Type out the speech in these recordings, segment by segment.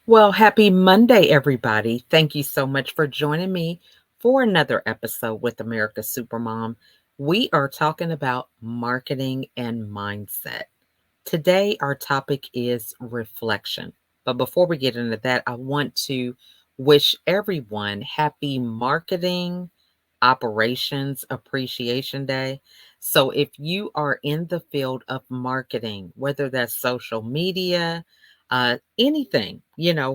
Well, happy Monday, everybody. Thank you so much for joining me for another episode with America's Supermom. We are talking about marketing and mindset. Today, our topic is reflection. But before we get into that, I want to wish everyone happy Marketing Operations Appreciation Day. So, if you are in the field of marketing, whether that's social media, anything,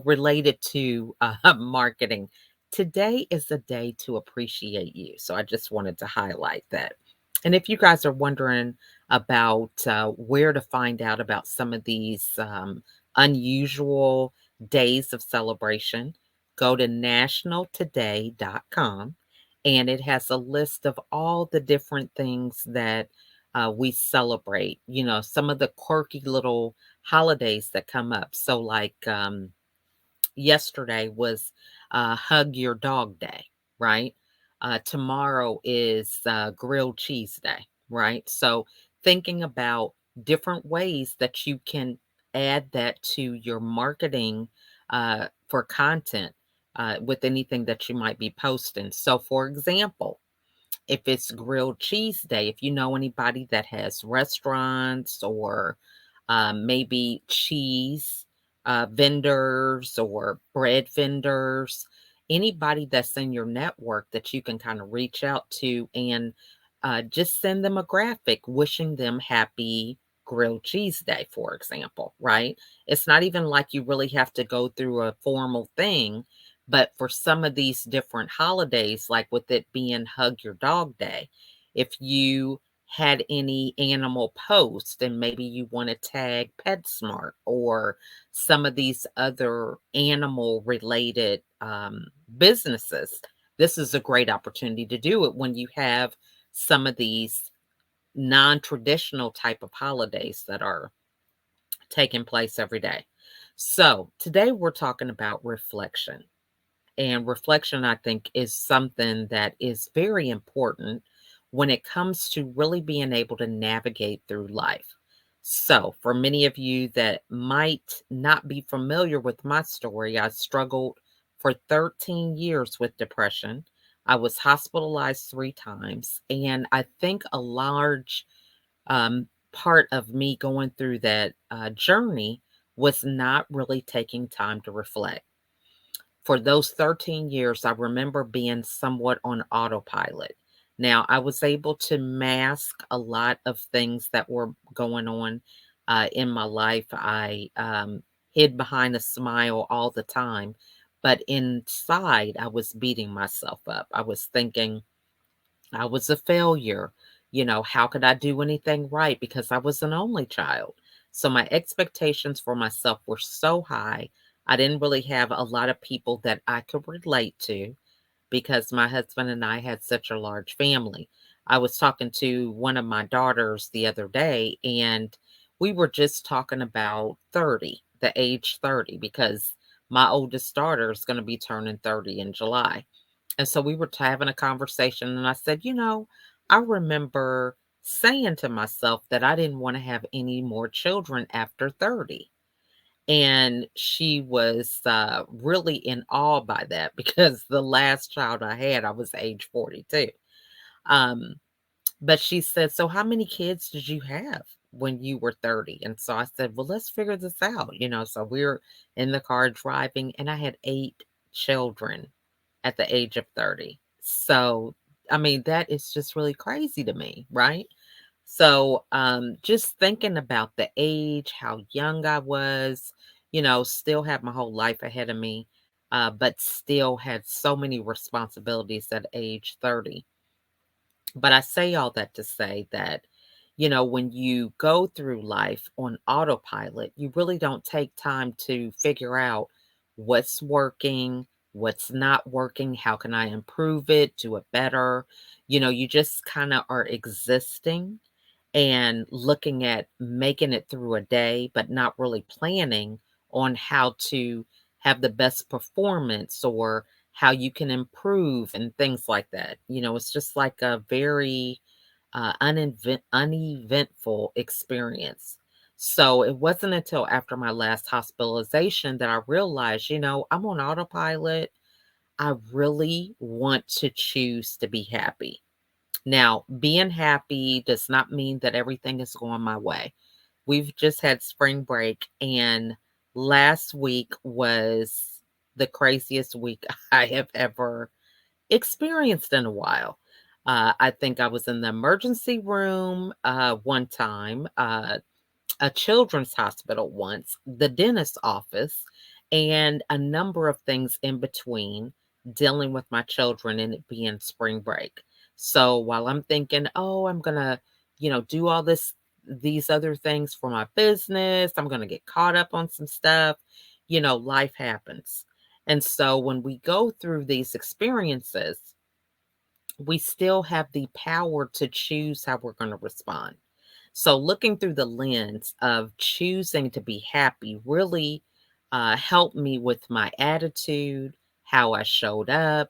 related to marketing, today is a day to appreciate you. So, I just wanted to highlight that. And if you guys are wondering about where to find out about some of these unusual days of celebration, go to nationaltoday.com and it has a list of all the different things that we celebrate. Some of the quirky little holidays that come up. So, like yesterday was Hug Your Dog Day, right? Tomorrow is Grilled Cheese Day, right? So, thinking about different ways that you can add that to your marketing for content with anything that you might be posting. So, for example, if it's grilled cheese day, if you know anybody that has restaurants or maybe cheese vendors or bread vendors, anybody that's in your network that you can kind of reach out to and just send them a graphic wishing them happy grilled cheese day, for example, right? It's not even like you really have to go through a formal thing, but for some of these different holidays, like with it being Hug Your Dog Day, if you had any animal post and maybe you want to tag PetSmart or some of these other animal related businesses, this is a great opportunity to do it when you have some of these non-traditional type of holidays that are taking place every day. So today we're talking about reflection. And reflection, I think, is something that is very important when it comes to really being able to navigate through life. So, for many of you that might not be familiar with my story, I struggled for 13 years with depression. I was hospitalized 3 times. And I think a large part of me going through that journey was not really taking time to reflect. For those 13 years, I remember being somewhat on autopilot. Now, I was able to mask a lot of things that were going on in my life. I hid behind a smile all the time, but inside, I was beating myself up. I was thinking I was a failure. How could I do anything right? Because I was an only child. So my expectations for myself were so high. I didn't really have a lot of people that I could relate to because my husband and I had such a large family. I was talking to one of my daughters the other day, and we were just talking about 30, the age 30, because my oldest daughter is going to be turning 30 in July. And so we were having a conversation, and I said, I remember saying to myself that I didn't want to have any more children after 30. And she was really in awe by that because the last child I had, I was age 42. Um, but she said, "So, how many kids did you have when you were 30?" And so I said, "Well, let's figure this out." So we're in the car driving, and I had 8 children at the age of 30. So, I mean, that is just really crazy to me, right? So, just thinking about the age, how young I was, still had my whole life ahead of me, but still had so many responsibilities at age 30. But I say all that to say that, when you go through life on autopilot, you really don't take time to figure out what's working, what's not working, how can I improve it, do it better. You just kind of are existing and looking at making it through a day, but not really planning on how to have the best performance or how you can improve and things like that. It's just like a very uneventful experience. So it wasn't until after my last hospitalization that I realized, I'm on autopilot. I really want to choose to be happy. Now, being happy does not mean that everything is going my way. We've just had spring break, and last week was the craziest week I have ever experienced in a while. I think I was in the emergency room one time. A children's hospital once, the dentist's office, and a number of things in between dealing with my children and it being spring break. So while I'm thinking, oh, I'm going to, do all these other things for my business, I'm going to get caught up on some stuff, life happens. And so when we go through these experiences, we still have the power to choose how we're going to respond. So, looking through the lens of choosing to be happy really helped me with my attitude, how I showed up,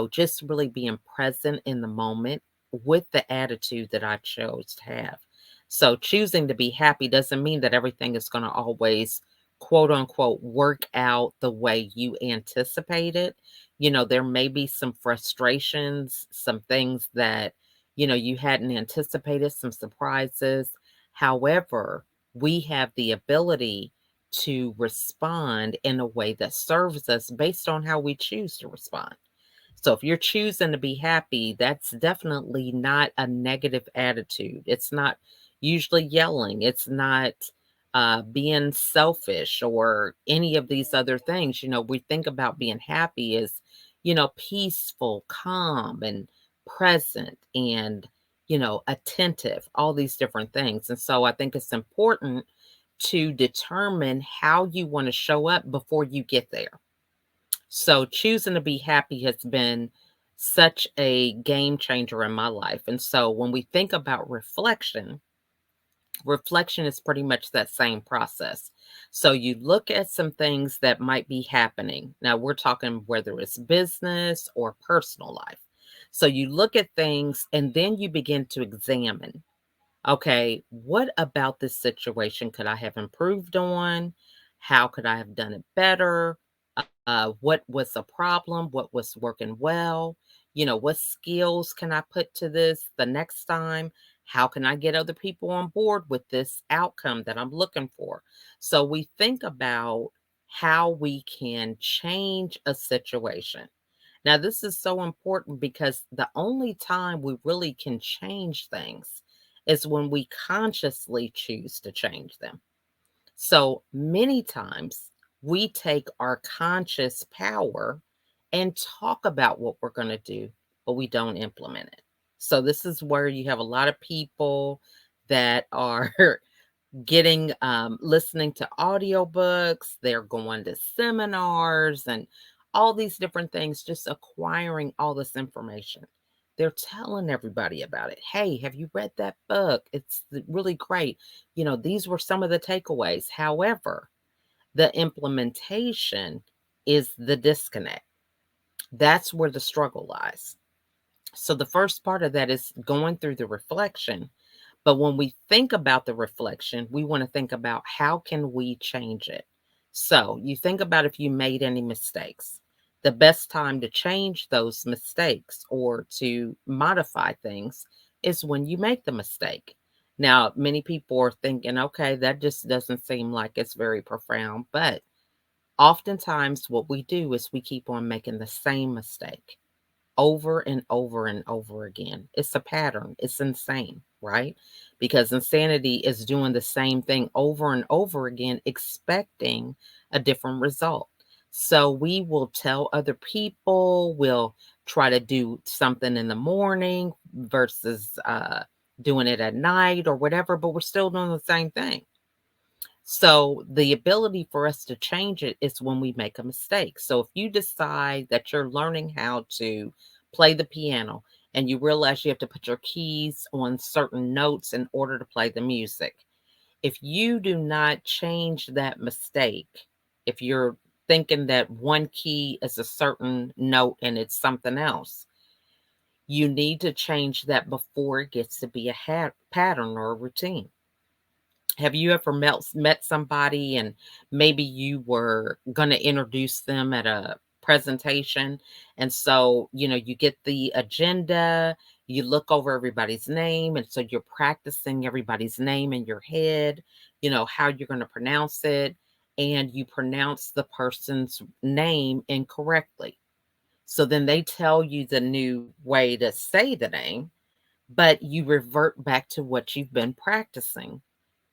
just really being present in the moment with the attitude that I chose to have. So, choosing to be happy doesn't mean that everything is going to always, quote unquote, work out the way you anticipated. There may be some frustrations, some things that you hadn't anticipated, some surprises. However, we have the ability to respond in a way that serves us based on how we choose to respond. So if you're choosing to be happy, that's definitely not a negative attitude. It's not usually yelling. It's not being selfish or any of these other things. We think about being happy as, peaceful, calm, and present and, attentive, all these different things. And so I think it's important to determine how you want to show up before you get there. So choosing to be happy has been such a game changer in my life. And so when we think about reflection, reflection is pretty much that same process. So you look at some things that might be happening. Now we're talking whether it's business or personal life. So you look at things and then you begin to examine, okay, what about this situation could I have improved on? How could I have done it better? What was the problem? What was working well? What skills can I put to this the next time? How can I get other people on board with this outcome that I'm looking for? So we think about how we can change a situation. Now, this is so important because the only time we really can change things is when we consciously choose to change them. So many times we take our conscious power and talk about what we're going to do, but we don't implement it. So this is where you have a lot of people that are getting listening to audiobooks, they're going to seminars and all these different things, just acquiring all this information. They're telling everybody about it. Hey, have you read that book? It's really great. These were some of the takeaways. However, the implementation is the disconnect. That's where the struggle lies. So the first part of that is going through the reflection, but when we think about the reflection, we want to think about how can we change it. So you think about if you made any mistakes. The best time to change those mistakes or to modify things is when you make the mistake. Now, many people are thinking, okay, that just doesn't seem like it's very profound. But oftentimes, what we do is we keep on making the same mistake over and over and over again. It's a pattern. It's insane, right? Because insanity is doing the same thing over and over again, expecting a different result. So we will tell other people, we'll try to do something in the morning versus doing it at night or whatever, but we're still doing the same thing. So the ability for us to change it is when we make a mistake. So if you decide that you're learning how to play the piano and you realize you have to put your keys on certain notes in order to play the music, if you do not change that mistake, if you're thinking that one key is a certain note and it's something else, you need to change that before it gets to be a pattern or a routine. Have you ever met somebody and maybe you were going to introduce them at a presentation, and so, you get the agenda, you look over everybody's name, and so you're practicing everybody's name in your head, how you're going to pronounce it, and you pronounce the person's name incorrectly. So then they tell you the new way to say the name, but you revert back to what you've been practicing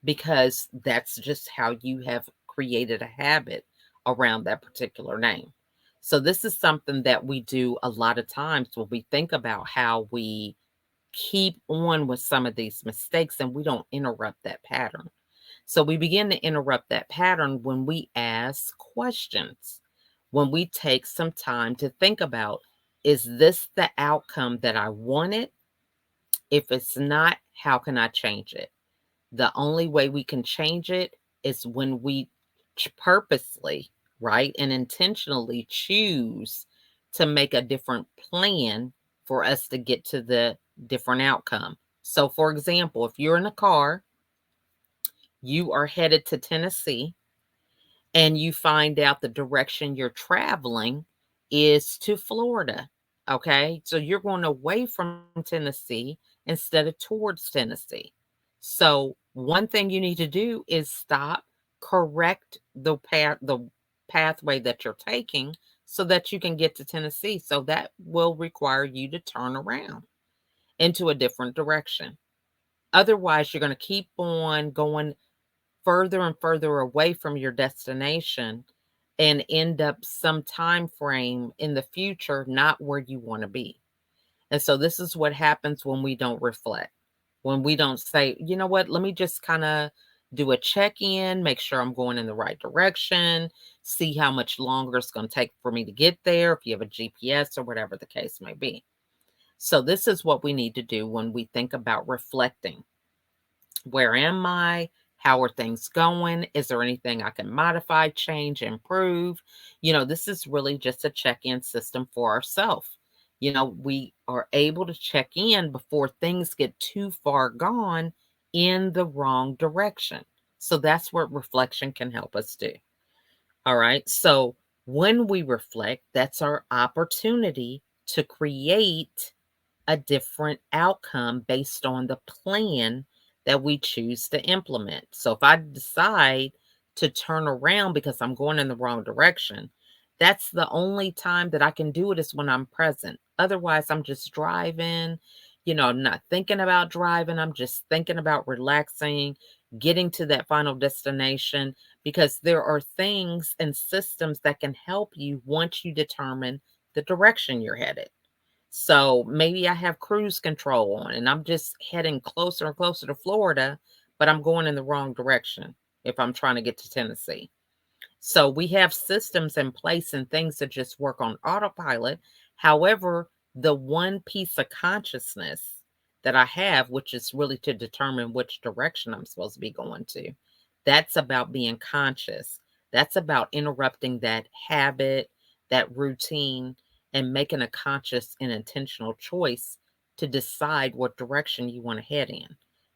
because that's just how you have created a habit around that particular name. So, this is something that we do a lot of times when we think about how we keep on with some of these mistakes and we don't interrupt that pattern. So, we begin to interrupt that pattern when we ask questions, when we take some time to think about, is this the outcome that I wanted? If it's not, how can I change it? The only way we can change it is when we purposely, right, and intentionally choose to make a different plan for us to get to the different outcome. So, for example, if you're in a car, you are headed to Tennessee, and you find out the direction you're traveling is to Florida. Okay. So you're going away from Tennessee instead of towards Tennessee. So one thing you need to do is stop, correct the pathway that you're taking so that you can get to Tennessee. So that will require you to turn around into a different direction. Otherwise, you're going to keep on going further and further away from your destination and end up some time frame in the future not where you want to be. And so this is what happens when we don't reflect. When we don't say, you know what, let me just kind of do a check-in, make sure I'm going in the right direction, see how much longer it's going to take for me to get there if you have a GPS or whatever the case may be. So this is what we need to do when we think about reflecting. Where am I? How are things going? Is there anything I can modify, change, improve? This is really just a check in system for ourselves. We are able to check in before things get too far gone in the wrong direction. So that's what reflection can help us do. All right. So when we reflect, that's our opportunity to create a different outcome based on the plan that we choose to implement. So if I decide to turn around because I'm going in the wrong direction, that's the only time that I can do it is when I'm present. Otherwise, I'm just driving, I'm not thinking about driving. I'm just thinking about relaxing, getting to that final destination because there are things and systems that can help you once you determine the direction you're headed. So maybe I have cruise control on and I'm just heading closer and closer to Florida, but I'm going in the wrong direction if I'm trying to get to Tennessee. So we have systems in place and things that just work on autopilot. However, the one piece of consciousness that I have, which is really to determine which direction I'm supposed to be going to, that's about being conscious. That's about interrupting that habit, that routine, and making a conscious and intentional choice to decide what direction you want to head in.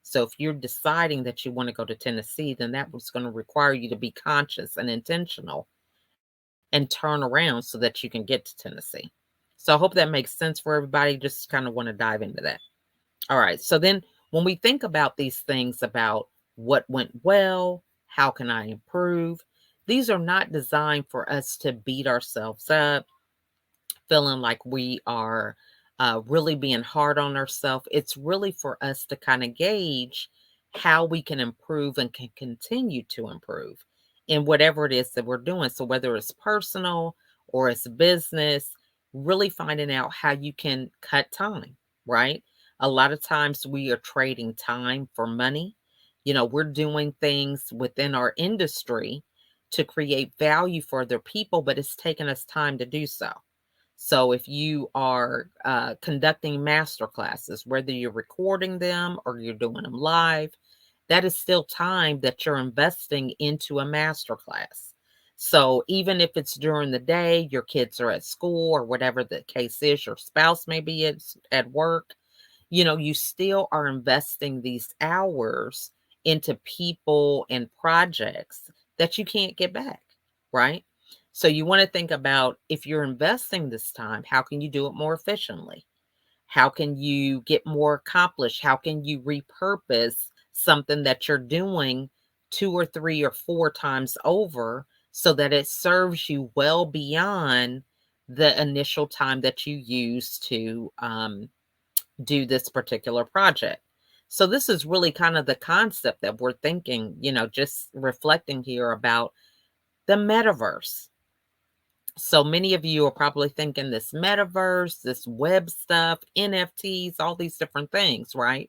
So if you're deciding that you want to go to Tennessee, then that was going to require you to be conscious and intentional and turn around so that you can get to Tennessee. So I hope that makes sense for everybody. Just kind of want to dive into that. All right. So then when we think about these things about what went well, how can I improve? These are not designed for us to beat ourselves up, feeling like we are really being hard on ourselves. It's really for us to kind of gauge how we can improve and can continue to improve in whatever it is that we're doing. So, whether it's personal or it's business, really finding out how you can cut time, right? A lot of times we are trading time for money. We're doing things within our industry to create value for other people, but it's taken us time to do so. So if you are conducting master classes, whether you're recording them or you're doing them live, that is still time that you're investing into a master class. So even if it's during the day, your kids are at school or whatever the case is, your spouse may be at work, you still are investing these hours into people and projects that you can't get back, right? So you want to think about, if you're investing this time, how can you do it more efficiently? How can you get more accomplished? How can you repurpose something that you're doing two or three or four times over so that it serves you well beyond the initial time that you use to do this particular project? So, this is really kind of the concept that we're thinking, just reflecting here about the metaverse. So many of you are probably thinking this metaverse, this web stuff, NFTs, all these different things, right?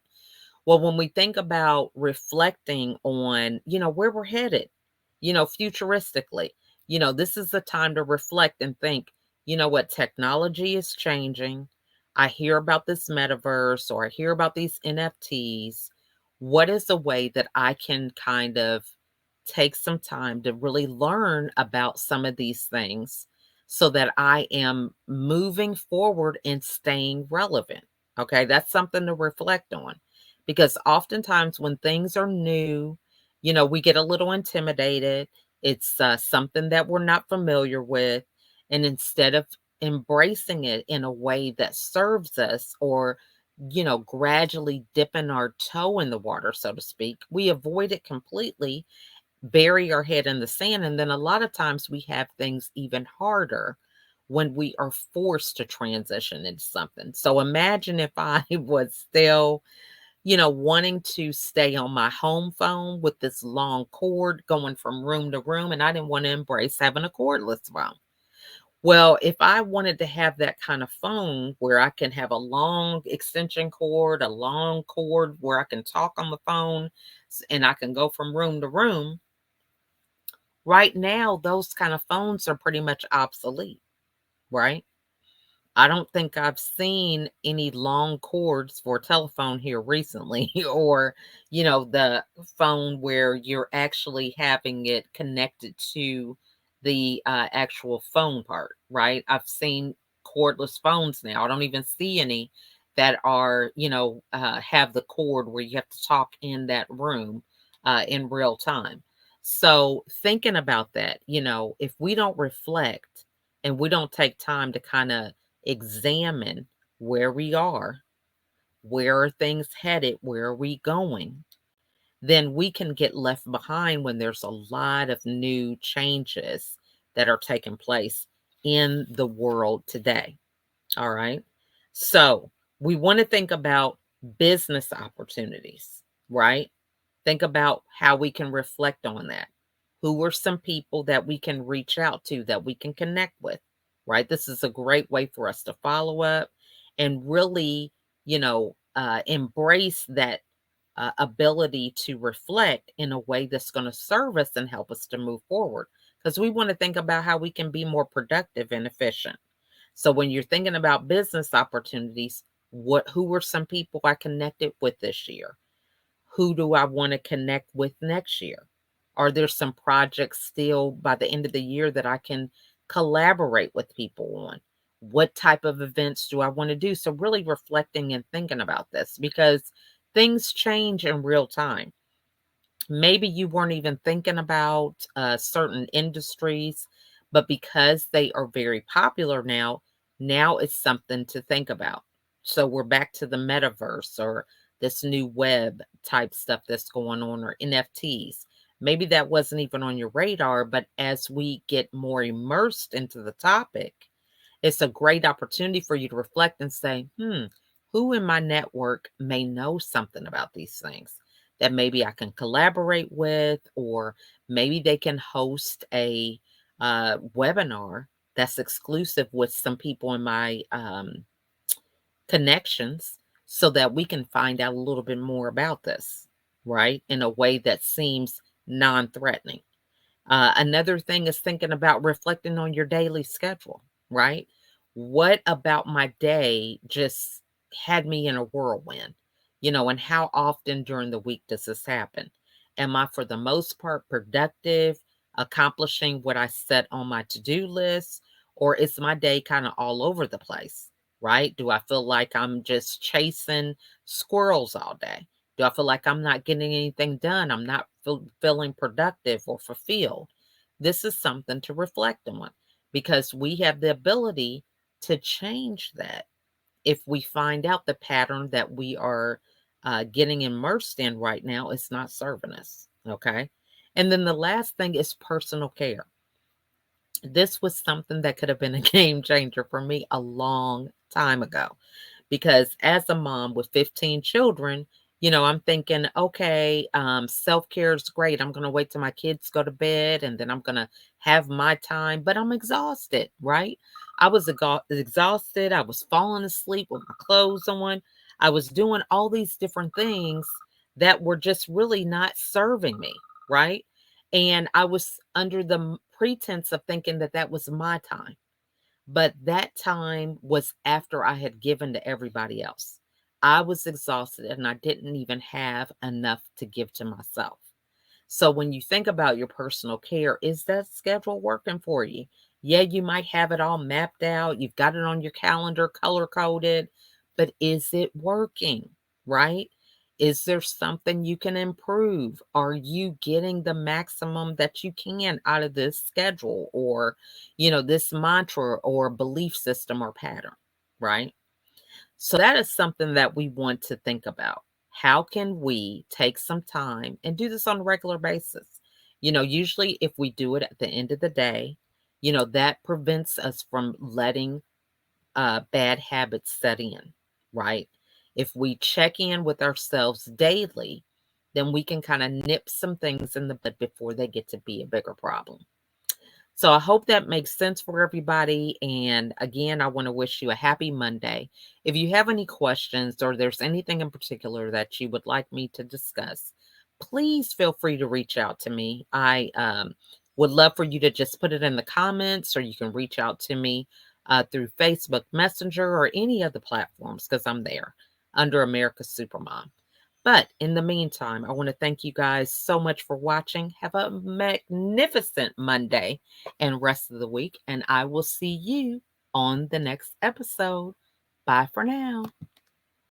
Well, when we think about reflecting on, where we're headed, futuristically, this is the time to reflect and think, what technology is changing. I hear about this metaverse, or I hear about these NFTs. What is a way that I can kind of take some time to really learn about some of these things so that I am moving forward and staying relevant? Okay, that's something to reflect on, because oftentimes when things are new, we get a little intimidated. It's something that we're not familiar with. And instead of embracing it in a way that serves us, or, gradually dipping our toe in the water, so to speak, we avoid it completely, bury our head in the sand. And then a lot of times we have things even harder when we are forced to transition into something. So imagine if I was still, wanting to stay on my home phone with this long cord going from room to room, and I didn't want to embrace having a cordless phone. Well, if I wanted to have that kind of phone where I can have a long extension cord, a long cord where I can talk on the phone, and I can go from room to room, right now, those kind of phones are pretty much obsolete, right? I don't think I've seen any long cords for a telephone here recently, or, the phone where you're actually having it connected to the actual phone part, right? I've seen cordless phones now. I don't even see any that are, have the cord where you have to talk in that room in real time. So, thinking about that, if we don't reflect and we don't take time to kind of examine where we are, where are things headed, where are we going, then we can get left behind when there's a lot of new changes that are taking place in the world today. All right. So we want to think about business opportunities, right? Think about how we can reflect on that. Who are some people that we can reach out to, that we can connect with, right? This is a great way for us to follow up and really, embrace that ability to reflect in a way that's going to serve us and help us to move forward. Because we want to think about how we can be more productive and efficient. So when you're thinking about business opportunities, who were some people I connected with this year? Who do I want to connect with next year? Are there some projects still by the end of the year that I can collaborate with people on? What type of events do I want to do? So, really reflecting and thinking about this, because things change in real time. Maybe you weren't even thinking about certain industries, but because they are very popular now it's something to think about. So we're back to the metaverse, or this new web type stuff that's going on, or NFTs. Maybe that wasn't even on your radar, but as we get more immersed into the topic, it's a great opportunity for you to reflect and say, who in my network may know something about these things that maybe I can collaborate with, or maybe they can host a webinar that's exclusive with some people in my connections, so that we can find out a little bit more about this, right? In a way that seems non threatening. Another thing is thinking about reflecting on your daily schedule, right? What about my day just had me in a whirlwind? And how often during the week does this happen? Am I, for the most part, productive, accomplishing what I set on my to do list? Or is my day kind of all over the place, right? Do I feel like I'm just chasing squirrels all day? Do I feel like I'm not getting anything done? I'm not feeling productive or fulfilled? This is something to reflect on because we have the ability to change that if we find out the pattern that we are getting immersed in right now is not serving us. Okay. And then the last thing is personal care. This was something that could have been a game changer for me a long time ago because as a mom with 15 children, I'm thinking, okay, self-care is great. I'm going to wait till my kids go to bed and then I'm going to have my time, but I'm exhausted, right? I was exhausted. I was falling asleep with my clothes on. I was doing all these different things that were just really not serving me, right? And I was under the pretense of thinking that that was my time. But that time was after I had given to everybody else. I was exhausted and I didn't even have enough to give to myself. So when you think about your personal care, is that schedule working for you? Yeah, you might have it all mapped out. You've got it on your calendar, color coded, but is it working? Right? Is there something you can improve? Are you getting the maximum that you can out of this schedule or, this mantra or belief system or pattern? Right? So that is something that we want to think about. How can we take some time and do this on a regular basis? Usually if we do it at the end of the day, that prevents us from letting bad habits set in, right? If we check in with ourselves daily, then we can kind of nip some things in the bud before they get to be a bigger problem. So I hope that makes sense for everybody. And again, I want to wish you a happy Monday. If you have any questions or there's anything in particular that you would like me to discuss, please feel free to reach out to me. I would love for you to just put it in the comments or you can reach out to me through Facebook Messenger or any of the platforms because I'm there under America's Supermom. But in the meantime, I want to thank you guys so much for watching. Have a magnificent Monday and rest of the week. And I will see you on the next episode. Bye for now.